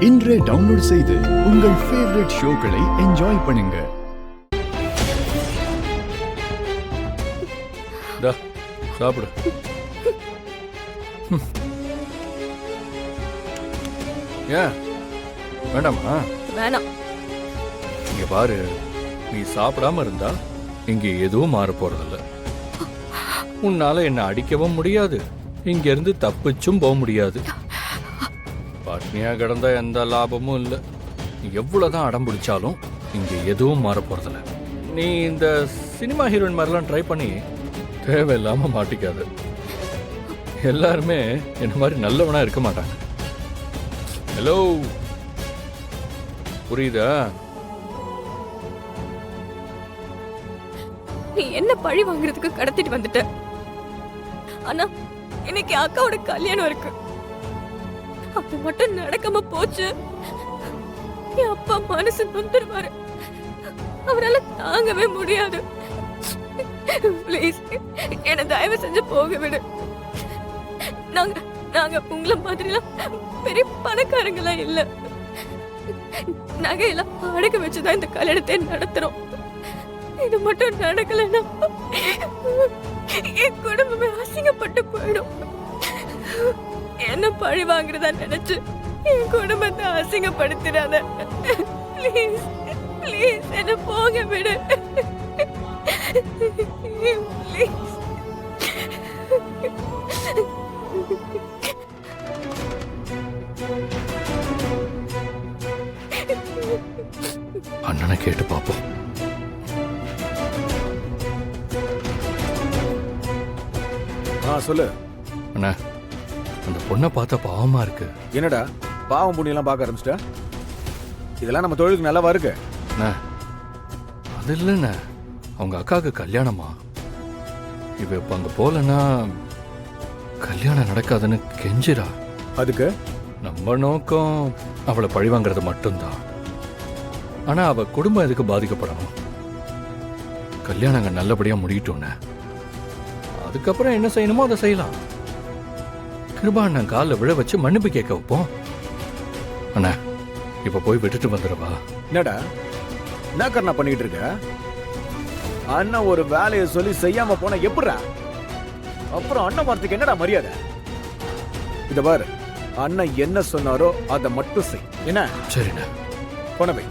இன்றே டவுன்லோட் செய்து உங்கள் ஃபேவரட் ஷோக்களை என்ஜாய் பண்ணுங்க. சாப்பிடு. ஏன் வேண்டாமா? வேணாம். இங்க பாரு, நீ சாப்பிடாம இருந்தா இங்க எதுவும் மாற போறதில்ல. உன்னால என்ன அடிக்கவும் முடியாது, இங்க இருந்து தப்பிச்சும் போக முடியாது. பட்னியா கிடந்தா எந்த லாபமும் இல்லை. நீ எவ்வளவுதான் அடம் பிடிச்சாலும் இங்க எதுவும் மாற போறதில்ல. நீ இந்த சினிமா ஹீரோயின் மாதிரிலாம் ட்ரை பண்ணி தேவையில்லாம மாட்டிக்காது. எல்லாருமே என்ன மாதிரி நல்லவனா இருக்க மாட்டாங்க. ஹலோ, புரியுதா? நீ என்ன பழி வாங்குறதுக்கு கடத்திட்டு வந்துட்ட. ஆனா இன்னைக்கு அக்காவோட கல்யாணம் இருக்கு. அது மட்டும் நடக்காம போச்சு, என் அப்பா மனசு நொந்துருவாரு. அவரால தாங்கவே முடியாது. ப்ளீஸ் என்ன தயவு செஞ்சு போக விடு. நாங்க உங்களை மாதிரிலாம் பெரிய பணக்காரங்களாம் இல்ல. நகையெல்லாம் அடக்க வச்சுதான் இந்த கல்யாணத்தை நடத்துறோம். இது மட்டும் நடக்கலன்னா என் குடும்பமே அசிங்கப்பட்டு போயிடும். என்ன பழி வாங்குறதா நினைச்சு என் குடும்பத்தை அசிங்கப்படுத்திடாத. ப்ளீஸ் ப்ளீஸ் என்ன போக விடு. ப்ளீஸ். அண்ணனை கேட்டு பாப்போம். சொல்லு அண்ணா, அந்த பொண்ணை பார்த்தா பாவமா இருக்கு. என்னடா பாவம் புண்ணியெல்லாம் பார்க்க ஆரம்பிச்சிட்ட? இதெல்லாம் நம்ம தொழிலுக்கு நல்லவா இருக்கு. அது இல்லைண்ணே, அவங்க அக்காவுக்கு கல்யாணமா. இவ இப்ப அங்க போலன்னா கல்யாணம் நடக்காதுன்னு கெஞ்சிரா. அதுக்கு நம்ம நோக்கம் அவளை பழி வாங்குறது மட்டும்தான். ஆனா அவ குடும்பம் எதுக்கு பாதிக்கப்படணும்? கல்யாணங்க நல்லபடியா முடியட்டும்ண்ணே. அதுக்கப்புறம் என்ன செய்யணுமோ அதை செய்யலாம். கிருபா அண்ணன் காலில் விழ வச்சு மன்னிப்பு கேட்க வைப்போம். அண்ணா, இப்ப போய் விட்டுட்டு வந்துடுவா. என்னடா என்ன கண்ணா பண்ணிட்டு இருக்க? அண்ணன் ஒரு வேலையை சொல்லி செய்யாம போன எப்படிடா? அப்புறம் அண்ணன் வார்த்தைக்கு என்னடா மரியாதை? இத பாரு, அண்ணன் என்ன சொன்னாரோ அதை மட்டும் செய். என்ன? சரிண்ணா. போன போய்